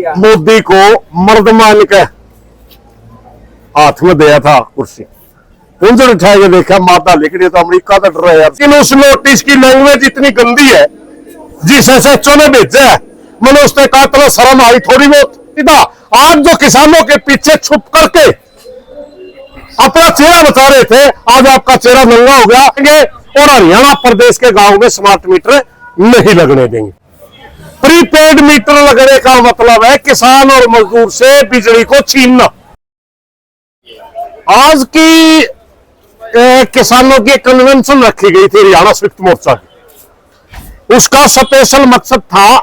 मोदी को मर्द मान के हाथ में दिया था कुर्सी, उनसे उठा के देखा माता लिख रही तो अमेरिका का डर है यार। लेकिन उस नोटिस की लैंग्वेज इतनी गंदी है, जिस SHO ने भेजा है, मैंने उसने कहा तो शर्म आई थोड़ी बहुत। आज जो किसानों के पीछे छुप करके अपना चेहरा बचा रहे थे, आज आपका चेहरा नंगा हो गया। और हरियाणा प्रदेश के गांव में स्मार्ट मीटर नहीं लगने देंगे। प्रीपेड मीटर लगने का मतलब है किसान और मजदूर से बिजली को छीनना। आज की किसानों की कन्वेंशन रखी गई थी हरियाणा संयुक्त मोर्चा की। उसका स्पेशल मकसद था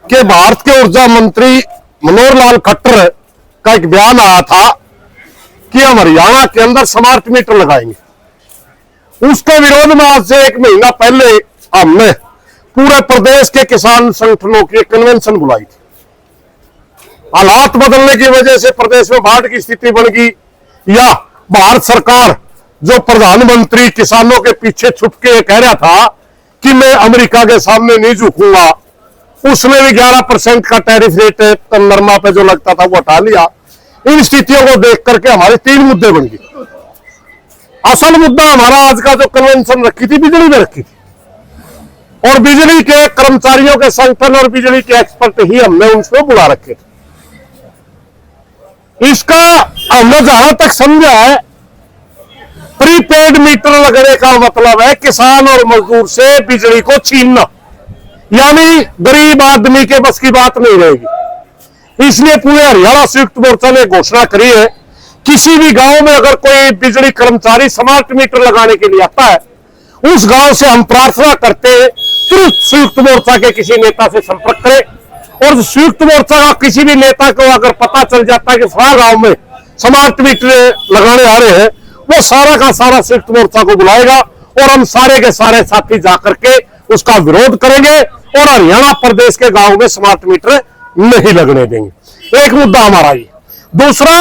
कि भारत के ऊर्जा मंत्री मनोहर लाल खट्टर का एक बयान आया था कि हम हरियाणा के अंदर स्मार्ट मीटर लगाएंगे। उसके विरोध में आज से 1 महीना पहले हमने पूरे प्रदेश के किसान संगठनों की कन्वेंशन बुलाई थी। हालात बदलने की वजह से प्रदेश में बाढ़ की स्थिति बन गई, या भारत सरकार जो प्रधानमंत्री किसानों के पीछे छुप के कह रहा था कि मैं अमेरिका के सामने नहीं झुकूंगा, उसने भी 11% का टैरिफ रेट नरमा पे जो लगता था वो हटा लिया। इन स्थितियों को देख करके हमारे 3 मुद्दे बन गए। असल मुद्दा हमारा आज का जो कन्वेंशन रखी थी, बिजली में रखी थी, और बिजली के कर्मचारियों के संगठन और बिजली के एक्सपर्ट ही हमने उनसे बुला रखे थे। इसका हमने जहां तक समझा है, प्रीपेड मीटर लगने का मतलब है किसान और मजदूर से बिजली को छीनना, यानी गरीब आदमी के बस की बात नहीं रहेगी। इसलिए पूरे हरियाणा संयुक्त मोर्चा ने घोषणा करी है, किसी भी गांव में अगर कोई बिजली कर्मचारी स्मार्ट मीटर लगाने के लिए आता है, उस गांव से हम प्रार्थना करते हैं तुरंत संयुक्त मोर्चा के किसी नेता से संपर्क करें। और संयुक्त मोर्चा का किसी भी नेता को अगर पता चल जाता है कि सारा गांव में स्मार्ट मीटर लगाने आ रहे हैं, वो सारा का सारा संयुक्त मोर्चा को बुलाएगा और हम सारे के सारे साथी जाकर के उसका विरोध करेंगे और हरियाणा प्रदेश के गांव में स्मार्ट मीटर नहीं लगने देंगे। एक मुद्दा हमारा ये। दूसरा,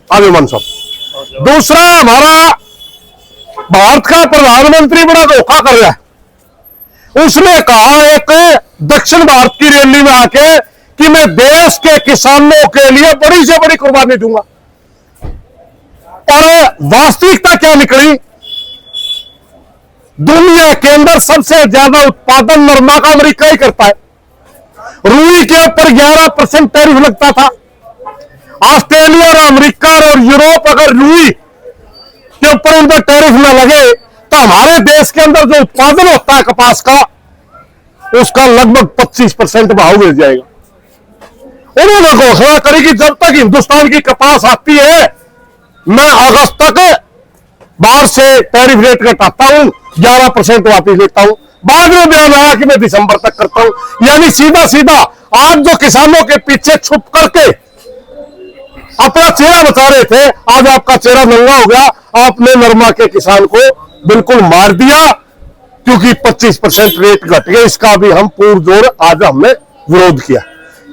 अभिमान साहब, दूसरा हमारा भारत का प्रधानमंत्री बड़ा धोखा कर रहा है। उसने कहा एक दक्षिण भारत की रैली में आके कि मैं देश के किसानों के लिए बड़ी से बड़ी कुर्बानी दूंगा, और वास्तविकता क्या निकली? दुनिया के अंदर सबसे ज्यादा उत्पादन नरमा का अमेरिका ही करता है। रुई के ऊपर 11% टैरिफ लगता था। ऑस्ट्रेलिया और अमेरिका और यूरोप अगर रुई के ऊपर उन पर टैरिफ न लगे तो हमारे देश के अंदर जो उत्पादन होता है कपास का, उसका लगभग 25% भाव गिर जाएगा। उन्होंने घोषणा करी कि जब तक हिंदुस्तान की कपास आती है, मैं अगस्त तक बाहर से टैरिफ रेट घटाता हूं, 11% वापिस लेता हूं। बाद में बयान आया कि मैं दिसंबर तक करता हूं। यानी सीधा सीधा आज जो किसानों के पीछे छुप करके अपना चेहरा बचा रहे थे, आज आपका चेहरा नंगा हो गया। आपने नरमा के किसान को बिल्कुल मार दिया, क्योंकि 25% रेट घट गया। इसका भी हम पुरजोर आज हमने विरोध किया।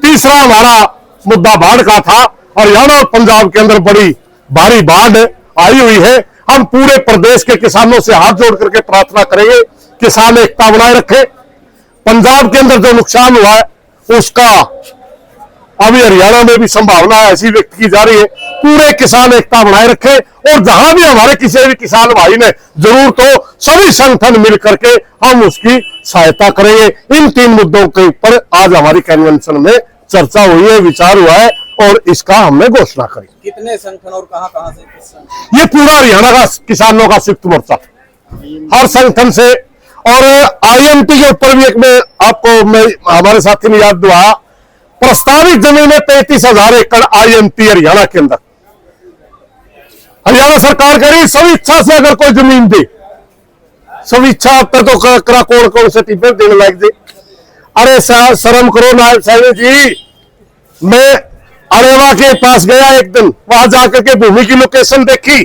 तीसरा हमारा मुद्दा बाढ़ का था। हरियाणा और पंजाब के अंदर बड़ी भारी बाढ़ आई हुई है। हम पूरे प्रदेश के किसानों से हाथ जोड़ करके प्रार्थना करेंगे, किसान एकता बनाए रखे। पंजाब के अंदर जो नुकसान हुआ है उसका अभी हरियाणा में भी संभावना ऐसी व्यक्त की जा रही है। पूरे किसान एकता बनाए रखे, और जहां भी हमारे किसी भी किसान भाई ने जरूरत हो, सभी संगठन मिल करके हम उसकी सहायता करेंगे। इन 3 मुद्दों के ऊपर आज हमारी कन्वेंशन में चर्चा हुई है, विचार हुआ है, और इसका हमने घोषणा करी। कितने संगठन और कहां से? ये पूरा हरियाणा का किसानों का संयुक्त मोर्चा, हर संगठन से। और IMT के ऊपर भी एक में आपको हमारे साथी ने याद दिलाया, प्रस्तावित जमीन है 33,000 एकड़ IMT हरियाणा के अंदर। हरियाणा सरकार कह रही सब इच्छा से अगर कोई जमीन दे, सब इच्छा अब तो करा कौन सर्टिफिकेट देने लायक दे। अरे शर्म करो ना साहब जी। मैं अरेवा के पास गया एक दिन, वहां जाकर के भूमि की लोकेशन देखी।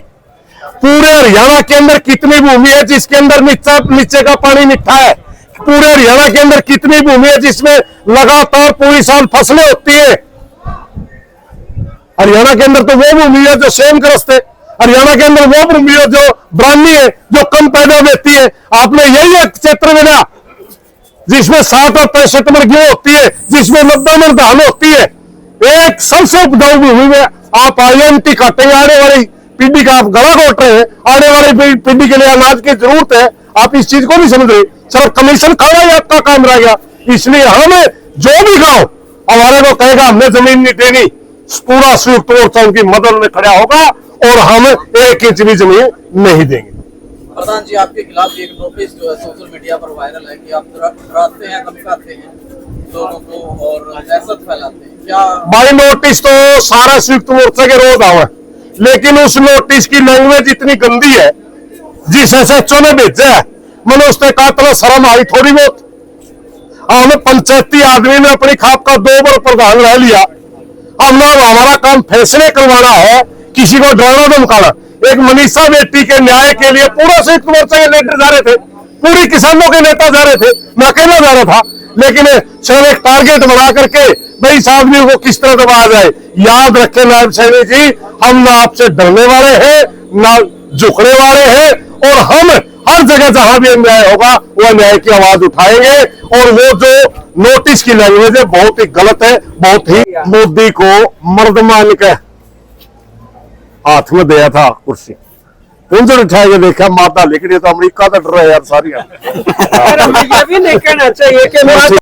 पूरे हरियाणा के अंदर कितनी भूमि है जिसके अंदर नीचे का पानी मीठा है? पूरे हरियाणा के अंदर कितनी भूमि है जिसमें लगातार पूरी साल फसलें होती है? हरियाणा के अंदर तो वो भूमि है जो क्षेमग्रस्त है। हरियाणा के अंदर वो भूमि है जो ब्राह्मी है, जो कम पैदा देती है। आपने यही एक क्षेत्र मिला जिसमें 60 और 65 मन गेहूं होती है, जिसमें 90 मन धान होती है, एक सबसे उपजाऊ भूमि में आप IMT काटेंगे। आने वाली पीढ़ी का आप गला घोट रहे हैं, आने वाली पीढ़ी के लिए अनाज की जरूरत है, आप इस चीज को नहीं समझ रहे। सिर्फ कमीशन खाना ही आपका काम रह गया। इसलिए हमें जो भी गांव हमारे को कहेगा हमने जमीन नहीं देनी, पूरा संयुक्त मोर्चा उनकी मदद में खड़ा होगा और हम 1 इंच भी जमीन नहीं देंगे। प्रधान जी, आपके खिलाफ एक नोटिस जो है सोशल मीडिया पर वायरल है कि आप डराते हैं, धमकाते हैं लोगों को और दहशत फैलाते हैं, क्या? भाई नोटिस तो सारा संयुक्त मोर्चा के रोज आवा, लेकिन उस नोटिस की लैंग्वेज इतनी गंदी है। जिस SHO ने भेजा है, मैंने उसने कहा तो शर्म आई थोड़ी बहुत। हमें पंचायती आदमी ने अपनी खाप का 2 बार प्रधान रह लिया। हमने हमारा काम फैसले करवाना है, किसी को डराना धमकाना। एक मनीषा बेटी के न्याय के लिए पूरा संयुक्त मोर्चा के लीडर जा रहे थे, पूरी किसानों के नेता जा रहे थे, मैं अकेला जा रहा था। लेकिन सिर्फ एक टारगेट बना करके भाई इस आदमी को किस तरह दबाया जाए। याद रखें नायब सैनी जी, हम ना आपसे डरने वाले हैं ना झुकने वाले हैं, और हम हर जगह जहां भी अन्याय होगा वो अन्याय की आवाज उठाएंगे। और वो जो नोटिस की लैंग्वेज है बहुत ही गलत है, बहुत ही। मोदी को मर्द मान के हाथ में दिया था कुर्सी, उनसे उठा के देखा माता लिख रही तो अमेरिका तो डर रहा है यार सारी। ये भी नहीं कहना चाहिए कि